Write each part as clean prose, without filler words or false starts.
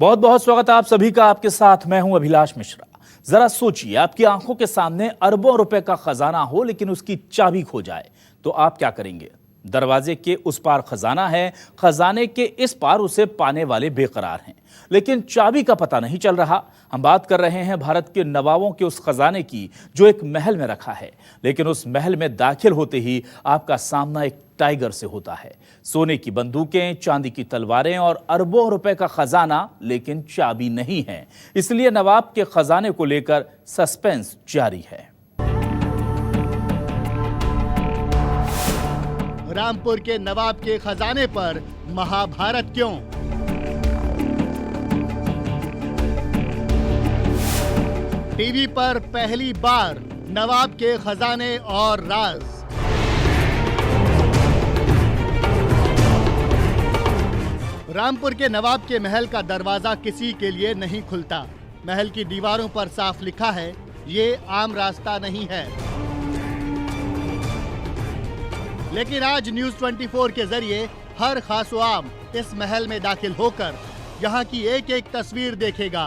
बहुत बहुत स्वागत है आप सभी का। आपके साथ मैं हूं अभिलाष मिश्रा। जरा सोचिए, आपकी आंखों के सामने अरबों रुपए का खजाना हो लेकिन उसकी चाबी खो जाए तो आप क्या करेंगे? दरवाजे के उस पार खजाना है, खजाने के इस पार उसे पाने वाले बेकरार हैं, लेकिन चाबी का पता नहीं चल रहा। हम बात कर रहे हैं भारत के नवाबों के उस खजाने की जो एक महल में रखा है, लेकिन उस महल में दाखिल होते ही आपका सामना एक टाइगर से होता है। सोने की बंदूकें, चांदी की तलवारें और अरबों रुपए का खजाना, लेकिन चाबी नहीं है। इसलिए नवाब के खजाने को लेकर सस्पेंस जारी है। रामपुर के नवाब के खजाने पर महाभारत क्यों? टीवी पर पहली बार नवाब के खजाने और राज। रामपुर के नवाब के महल का दरवाजा किसी के लिए नहीं खुलता। महल की दीवारों पर साफ लिखा है, ये आम रास्ता नहीं है। लेकिन आज न्यूज़ 24 के जरिए हर खासोआम इस महल में दाखिल होकर यहाँ की एक एक तस्वीर देखेगा।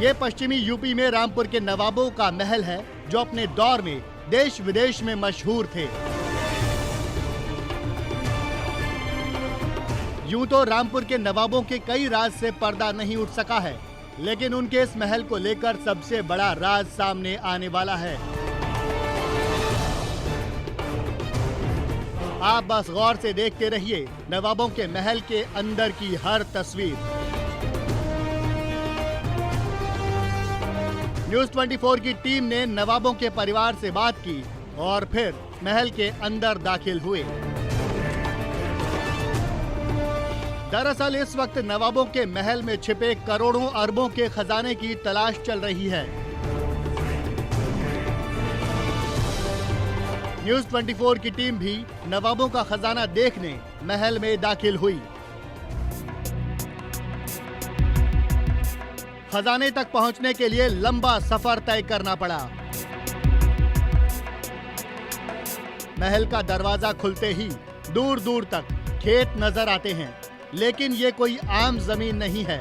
ये पश्चिमी यूपी में रामपुर के नवाबों का महल है, जो अपने दौर में देश विदेश में मशहूर थे। यूं तो रामपुर के नवाबों के कई राज से पर्दा नहीं उठ सका है, लेकिन उनके इस महल को लेकर सबसे बड़ा राज सामने आने वाला है। आप बस गौर से देखते रहिए नवाबों के महल के अंदर की हर तस्वीर। न्यूज़ 24 की टीम ने नवाबों के परिवार से बात की और फिर महल के अंदर दाखिल हुए। दरअसल इस वक्त नवाबों के महल में छिपे करोड़ों अरबों के खजाने की तलाश चल रही है। न्यूज़ 24 की टीम भी नवाबों का खजाना देखने महल में दाखिल हुई। खजाने तक पहुंचने के लिए लंबा सफर तय करना पड़ा। महल का दरवाजा खुलते ही दूर दूर तक खेत नजर आते हैं, लेकिन ये कोई आम जमीन नहीं है।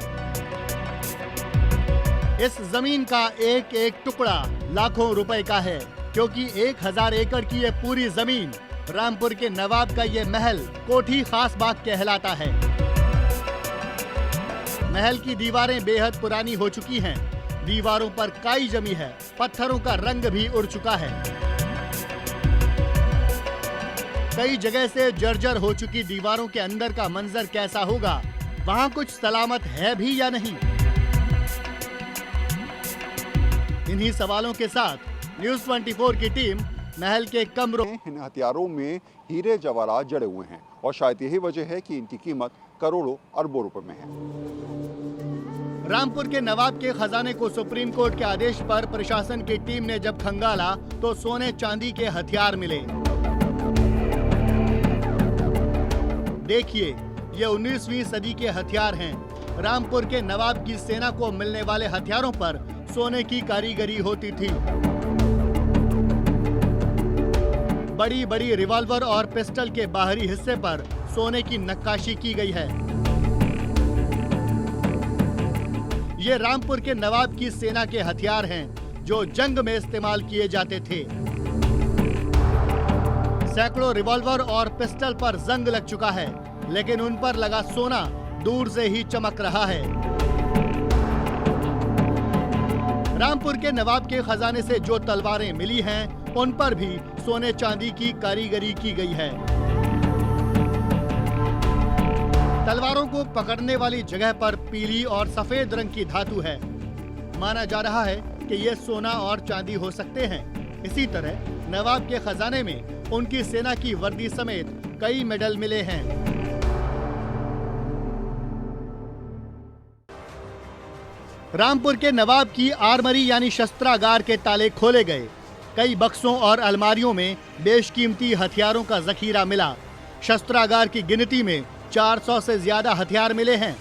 इस जमीन का एक एक टुकड़ा लाखों रुपए का है, क्योंकि 1000 एकड़ की ये पूरी जमीन रामपुर के नवाब का ये महल कोठी खास बाग कहलाता है। महल की दीवारें बेहद पुरानी हो चुकी हैं। दीवारों पर काई जमी है, पत्थरों का रंग भी उड़ चुका है। कई जगह से जर्जर हो चुकी दीवारों के अंदर का मंजर कैसा होगा, वहां कुछ सलामत है भी या नहीं? इन्हीं सवालों के साथ न्यूज़ 24 की टीम महल के कमरों। इन हथियारों में हीरे जवाहरात जड़े हुए हैं और शायद यही वजह है कि इनकी कीमत करोड़ों अरबों रुपए में है। रामपुर के नवाब के खजाने को सुप्रीम कोर्ट के आदेश पर प्रशासन की टीम ने जब खंगाला तो सोने चांदी के हथियार मिले। देखिए, ये 19वीं सदी के हथियार हैं। रामपुर के नवाब की सेना को मिलने वाले हथियारों पर सोने की कारीगरी होती थी। बड़ी बड़ी रिवॉल्वर और पिस्टल के बाहरी हिस्से पर सोने की नक्काशी की गई है। ये रामपुर के नवाब की सेना के हथियार हैं, जो जंग में इस्तेमाल किए जाते थे। सैकड़ों रिवॉल्वर और पिस्टल पर जंग लग चुका है, लेकिन उन पर लगा सोना दूर से ही चमक रहा है। रामपुर के नवाब के खजाने से जो तलवारें मिली हैं, उन पर भी सोने चांदी की कारीगरी की गई है। तलवारों को पकड़ने वाली जगह पर पीली और सफेद रंग की धातु है। माना जा रहा है कि ये सोना और चांदी हो सकते हैं। इसी तरह नवाब के खजाने में उनकी सेना की वर्दी समेत कई मेडल मिले हैं। रामपुर के नवाब की आर्मरी यानी शस्त्रागार के ताले खोले गए। कई बक्सों और अलमारियों में बेशकीमती हथियारों का जखीरा मिला। शस्त्रागार की गिनती में 400 से ज्यादा हथियार मिले हैं।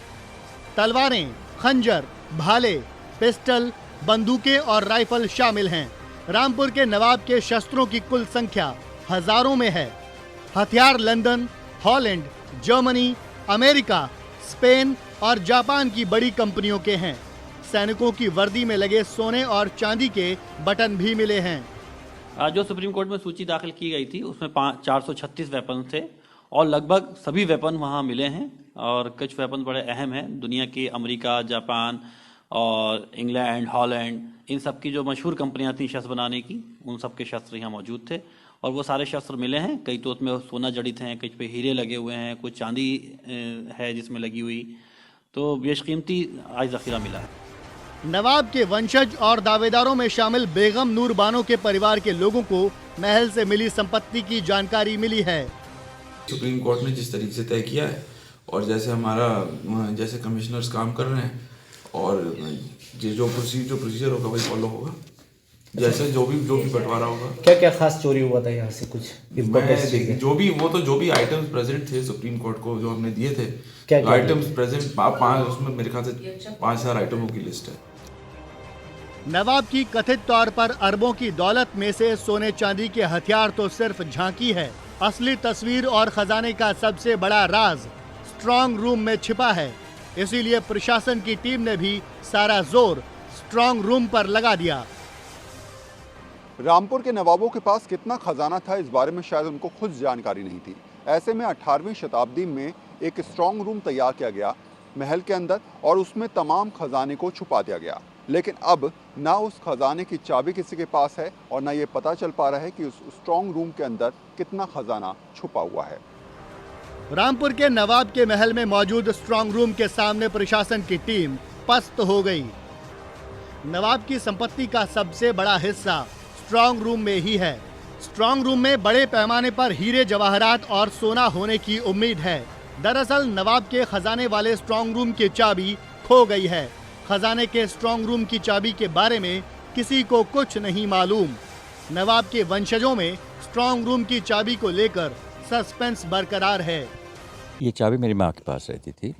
तलवारें, खंजर, भाले, पिस्टल, बंदूकें और राइफल शामिल हैं। रामपुर के नवाब के शस्त्रों की कुल संख्या हजारों में है। हथियार London, Holland, Germany, America, Spain और जापान की बड़ी कंपनियों के हैं। सैनिकों की वर्दी में लगे सोने और चांदी के बटन भी मिले हैं। जो सुप्रीम कोर्ट में सूची दाखिल की गई थी उसमें 436 वेपन थे और लगभग सभी वेपन वहाँ मिले हैं और कुछ वेपन बड़े अहम हैं। दुनिया के अमेरिका, जापान और इंग्लैंड, हॉलैंड, इन सब की जो मशहूर कंपनियां थी शस्त्र बनाने की, उन सब के शस्त्र यहाँ मौजूद थे और वो सारे शस्त्र मिले हैं। कई तो उसमें सोना जड़ित हैं, कुछ पे हीरे लगे हुए हैं, कुछ चांदी है जिसमें लगी हुई, तो बेशकीमती आज ज़ख़ीरा मिला है। नवाब के वंशज और दावेदारों में शामिल बेगम नूर बानो के परिवार के लोगों को महल से मिली संपत्ति की जानकारी मिली है। सुप्रीम कोर्ट ने जिस तरीके से तय किया है और जैसे कमिश्नर्स काम कर रहे हैं और जो प्रोसीजर होगा वही फॉलो होगा, जैसे जो भी बंटवारा होगा। क्या क्या खास चोरी हुआ था यहाँ से कुछ? जो भी आइटम्स प्रेजेंट थे सुप्रीम कोर्ट को जो हमने दिए थे, क्या आइटम्स प्रेजेंट उसमें मेरे ख्याल से 5,000 आइटमों की लिस्ट है। नवाब की कथित तौर पर अरबों की दौलत में से सोने चांदी के हथियार तो सिर्फ झांकी है। असली तस्वीर और खजाने का सबसे बड़ा राज स्ट्रांग रूम में छिपा है। इसीलिए प्रशासन की टीम ने भी सारा जोर स्ट्रांग रूम पर लगा दिया। रामपुर के नवाबों के पास कितना खजाना था इस बारे में शायद उनको खुद जानकारी नहीं थी। ऐसे में 18वीं शताब्दी में एक स्ट्रांग रूम तैयार किया गया महल के अंदर और उसमें तमाम खजाने को छुपा दिया गया। लेकिन अब ना उस खजाने की चाबी किसी के पास है और ना ये पता चल पा रहा है कि उस स्ट्रांग रूम के अंदर कितना खजाना छुपा हुआ है। रामपुर के नवाब के महल में मौजूद स्ट्रांग रूम के सामने प्रशासन की टीम पस्त हो गई। नवाब की संपत्ति का सबसे बड़ा हिस्सा स्ट्रांग रूम में ही है। स्ट्रांग रूम में बड़े पैमाने पर हीरे जवाहरात और सोना होने की उम्मीद है। दरअसल नवाब के खजाने वाले स्ट्रांग रूम की चाबी खो गई है। खजाने के स्ट्रांग रूम की चाबी के बारे में किसी को कुछ नहीं मालूम। नवाब के वंशजों में स्ट्रांग रूम की चाबी को लेकर सस्पेंस बरकरार है। ये चाबी मेरी माँ के पास रहती थी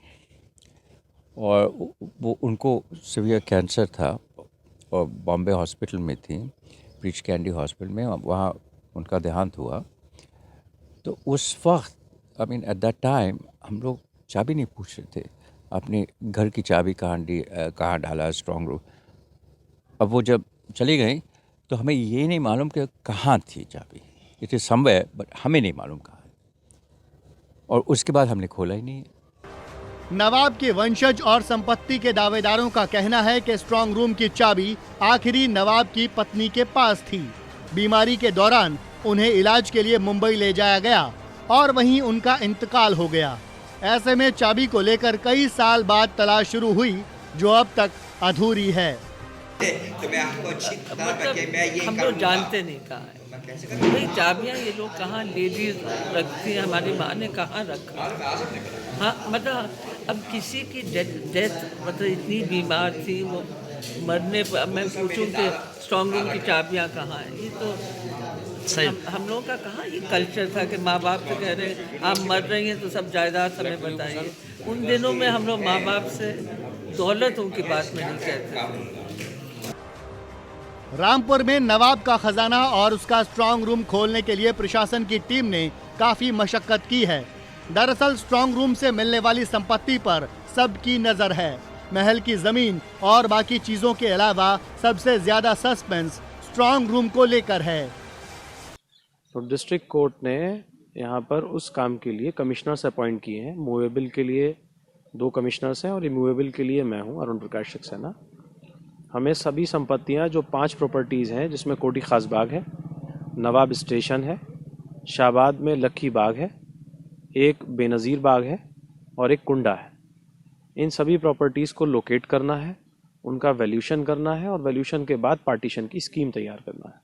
और वो उनको सीवियर कैंसर था और बॉम्बे हॉस्पिटल में थी, ब्रिच कैंडी हॉस्पिटल में, वहाँ उनका देहांत हुआ। तो उस वक्त एट दैट टाइम हम लोग चाबी नहीं पूछ रहे थे, अपने घर की चाबी कहाँ डाला स्ट्रांग रूम। अब वो जब चली गई तो हमें ये नहीं मालूम कि कहाँ थी चाबी। इट इज़ समवेयर बट हमें नहीं मालूम कहाँ है और उसके बाद हमने खोला ही नहीं। नवाब के वंशज और संपत्ति के दावेदारों का कहना है कि स्ट्रांग रूम की चाबी आखिरी नवाब की पत्नी के पास थी। बीमारी के दौरान उन्हें इलाज के लिए मुंबई ले जाया गया और वहीं उनका इंतकाल हो गया। ऐसे में चाबी को लेकर कई साल बाद तलाश शुरू हुई जो अब तक अधूरी है। हम लोग जानते नहीं कहाँ है भाई चाबियाँ, ये लोग कहाँ लेडीज रखती हैं, हमारी माँ ने कहाँ रखा। हाँ मतलब अब किसी की डेथ मतलब इतनी बीमार थी, वो मरने पर मैं पूछूं कि स्ट्रांग रूम की चाबियाँ कहाँ हैं, ये तो हम लोगों का कहाँ ये कल्चर था कि माँ बाप से कह रहे आप मर रही हैं तो सब जायदाद हमें बताइए। उन दिनों में हम लोग माँ बाप से दौलतों की बात में नहीं कहते थे। रामपुर में नवाब का खजाना और उसका स्ट्रांग रूम खोलने के लिए प्रशासन की टीम ने काफी मशक्कत की है। दरअसल स्ट्रांग रूम से मिलने वाली संपत्ति पर सबकी नजर है। महल की जमीन और बाकी चीजों के अलावा सबसे ज्यादा सस्पेंस स्ट्रांग रूम को लेकर है। तो डिस्ट्रिक्ट कोर्ट ने यहाँ पर उस काम के लिए कमिश्नर्स अपॉइंट किए हैं। मूवेबल के लिए 2 कमिश्नर्स हैं और इमूवेबल के लिए मैं हूँ, अरुण प्रकाश सक्सेना। हमें सभी संपत्तियाँ जो 5 प्रॉपर्टीज़ हैं, जिसमें कोटी खास बाग है, नवाब स्टेशन है, शाहबाद में लक्की बाग है, एक बेनज़ीर बाग है और एक कुंडा है। इन सभी प्रॉपर्टीज़ को लोकेट करना है, उनका वैल्यूशन करना है और वैल्यूशन के बाद पार्टीशन की स्कीम तैयार करना है।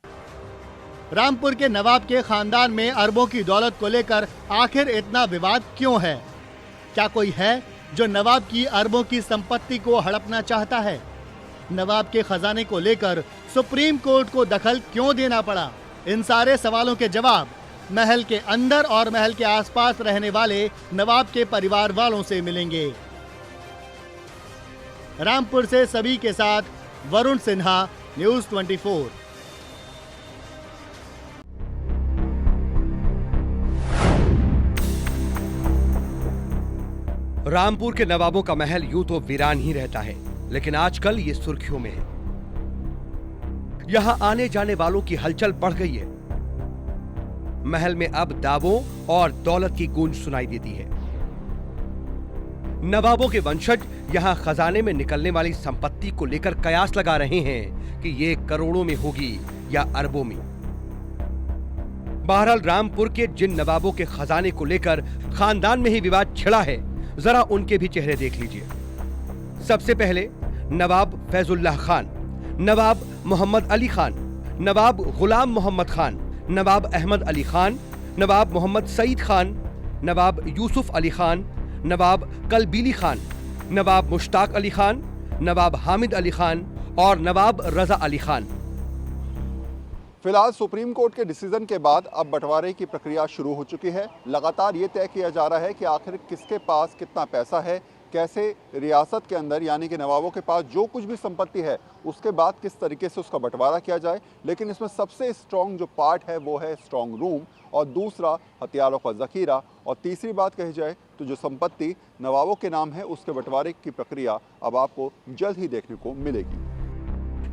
रामपुर के नवाब के खानदान में अरबों की दौलत को लेकर आखिर इतना विवाद क्यों है? क्या कोई है जो नवाब की अरबों की संपत्ति को हड़पना चाहता है? नवाब के खजाने को लेकर सुप्रीम कोर्ट को दखल क्यों देना पड़ा? इन सारे सवालों के जवाब महल के अंदर और महल के आसपास रहने वाले नवाब के परिवार वालों से मिलेंगे। रामपुर से सभी के साथ वरुण सिन्हा, न्यूज़ 24। रामपुर के नवाबों का महल यूं तो वीरान ही रहता है, लेकिन आजकल ये सुर्खियों में है। यहां आने जाने वालों की हलचल बढ़ गई है। महल में अब दावों और दौलत की गूंज सुनाई देती है। नवाबों के वंशज यहां खजाने में निकलने वाली संपत्ति को लेकर कयास लगा रहे हैं कि ये करोड़ों में होगी या अरबों में। बहरहाल रामपुर के जिन नवाबों के खजाने को लेकर खानदान में ही विवाद छिड़ा है, जरा उनके भी चेहरे देख लीजिए। सबसे पहले नवाब फैजुल्लाह खान, नवाब मोहम्मद अली खान, नवाब गुलाम मोहम्मद खान, नवाब अहमद अली खान, नवाब मोहम्मद सईद खान, नवाब यूसुफ अली खान, नवाब कलबीली खान, नवाब मुश्ताक अली खान, नवाब हामिद अली खान और नवाब रजा अली खान। फिलहाल सुप्रीम कोर्ट के डिसीजन के बाद अब बंटवारे की प्रक्रिया शुरू हो चुकी है। लगातार ये तय किया जा रहा है कि आखिर किसके पास कितना पैसा है, कैसे रियासत के अंदर यानी कि नवाबों के पास जो कुछ भी संपत्ति है उसके बाद किस तरीके से उसका बंटवारा किया जाए। लेकिन इसमें सबसे स्ट्रॉन्ग जो पार्ट है वो है स्ट्रॉन्ग रूम, और दूसरा हथियारों का जखीरा, और तीसरी बात कही जाए तो जो संपत्ति नवाबों के नाम है उसके बंटवारे की प्रक्रिया अब आपको जल्द ही देखने को मिलेगी।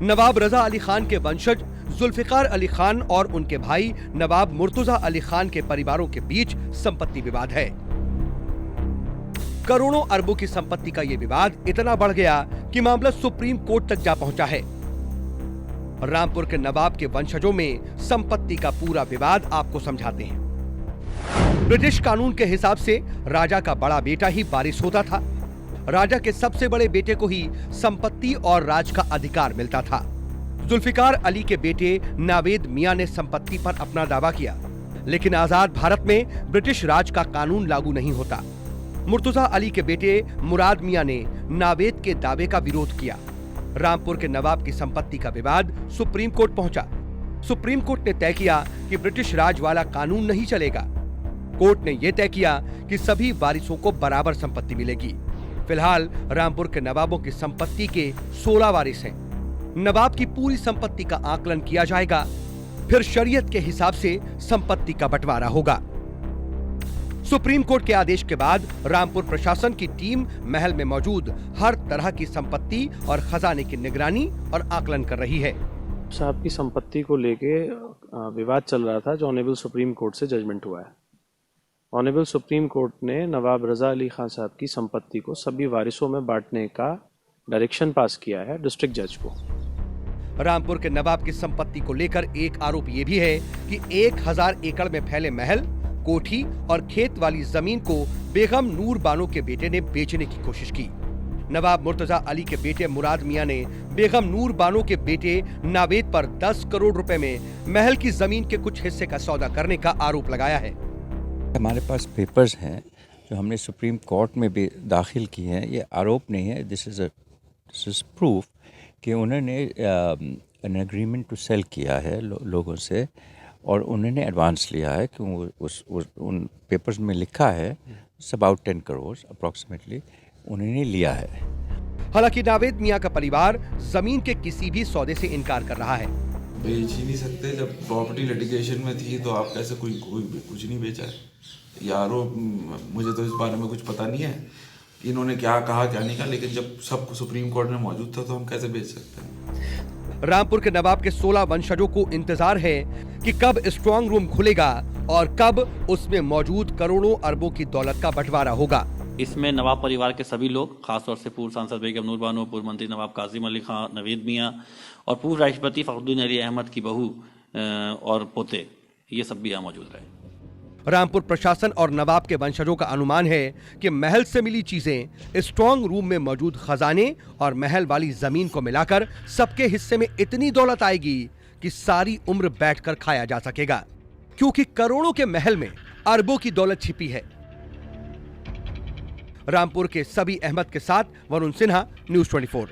नवाब रजा अली खान के वंशज जुल्फिकार अली खान और उनके भाई नवाब मुर्तजा अली खान के परिवारों के बीच संपत्ति विवाद है। करोड़ों अरबों की संपत्ति का यह विवाद इतना बढ़ गया कि मामला सुप्रीम कोर्ट तक जा पहुंचा है। रामपुर के नवाब के वंशजों में संपत्ति का पूरा विवाद आपको समझाते हैं। ब्रिटिश कानून के हिसाब से राजा का बड़ा बेटा ही वारिस होता था। राजा के सबसे बड़े बेटे को ही संपत्ति और राज का अधिकार मिलता था। जुल्फिकार अली के बेटे नावेद मियां ने संपत्ति पर अपना दावा किया, लेकिन आजाद भारत में ब्रिटिश राज का कानून लागू नहीं होता। मुर्तजा अली के बेटे मुराद मियां ने नावेद के दावे का विरोध किया। रामपुर के नवाब की संपत्ति का विवाद सुप्रीम कोर्ट पहुंचा। सुप्रीम कोर्ट ने तय किया कि ब्रिटिश राज वाला कानून नहीं चलेगा। कोर्ट ने यह तय किया कि सभी वारिसों को बराबर संपत्ति मिलेगी। फिलहाल रामपुर के नवाबों की संपत्ति के 16 वारिस हैं। नवाब की पूरी संपत्ति का आकलन किया जाएगा, फिर शरीयत के हिसाब से संपत्ति का बंटवारा होगा। सुप्रीम कोर्ट के आदेश के बाद रामपुर प्रशासन की टीम महल में मौजूद हर तरह की संपत्ति और खजाने की निगरानी और आकलन कर रही है। साहब की संपत्ति को लेके विवाद चल रहा था, जो ऑनरेबल सुप्रीम कोर्ट से जजमेंट हुआ है। ऑनरेबल सुप्रीम कोर्ट ने नवाब रजा अली खान साहब की संपत्ति को सभी वारिसों में बांटने का डायरेक्शन पास किया है डिस्ट्रिक्ट जज को। रामपुर के नवाब की संपत्ति को लेकर एक आरोप ये भी है कि 1000 एकड़ में फैले महल, कोठी और खेत वाली जमीन को बेगम नूर बानो के बेटे ने बेचने की कोशिश की। नवाब मुर्तजा अली के बेटे मुराद मियां ने बेगम नूर बानो के बेटे नावेद पर 10 करोड़ रुपए में महल की जमीन के कुछ हिस्से का सौदा करने का आरोप लगाया है। हमारे पास पेपर्स हैं जो हमने सुप्रीम कोर्ट में भी दाखिल किए हैं। ये आरोप नहीं है, दिस इज प्रूफ कि उन्होंने एन एग्रीमेंट टू सेल किया है लोगों से, और उन्होंने एडवांस लिया है कि उन पेपर्स में लिखा है इट्स अबाउट 10 करोड़ अप्रॉक्सीमेटली उन्होंने लिया है। हालांकि नावेद मियां का परिवार जमीन के किसी भी सौदे से इनकार कर रहा है। बेच ही नहीं सकते, जब प्रॉपर्टी लिटिगेशन में थी तो आप कैसे कोई कुछ नहीं बेचा है। यारो मुझे तो इस बारे में कुछ पता नहीं है कि इन्होंने क्या कहा क्या नहीं कहा, लेकिन जब सब सुप्रीम कोर्ट में मौजूद था तो हम कैसे बेच सकते हैं। रामपुर के नवाब के 16 वंशजों को इंतजार है कि कब स्ट्रांग रूम खुलेगा और कब उसमें मौजूद करोड़ों अरबों की दौलत का बंटवारा होगा। इसमें नवाब परिवार के सभी लोग, खासतौर से पूर्व सांसद बेगम नूर बानो, पूर्व मंत्री नवाब कासिम अली खान, नवेद मियां और पूर्व राष्ट्रपति फखरुद्दीन अली अहमद की बहू और पोते, ये सब भी यहाँ मौजूद रहे। रामपुर प्रशासन और नवाब के वंशजों का अनुमान है कि महल से मिली चीजें स्ट्रांग रूम में मौजूद खजाने और महल वाली जमीन को मिलाकर सबके हिस्से में इतनी दौलत आएगी कि सारी उम्र बैठकर खाया जा सकेगा, क्योंकि करोड़ों के महल में अरबों की दौलत छिपी है। रामपुर के सबी अहमद के साथ वरुण सिन्हा, न्यूज़ 24।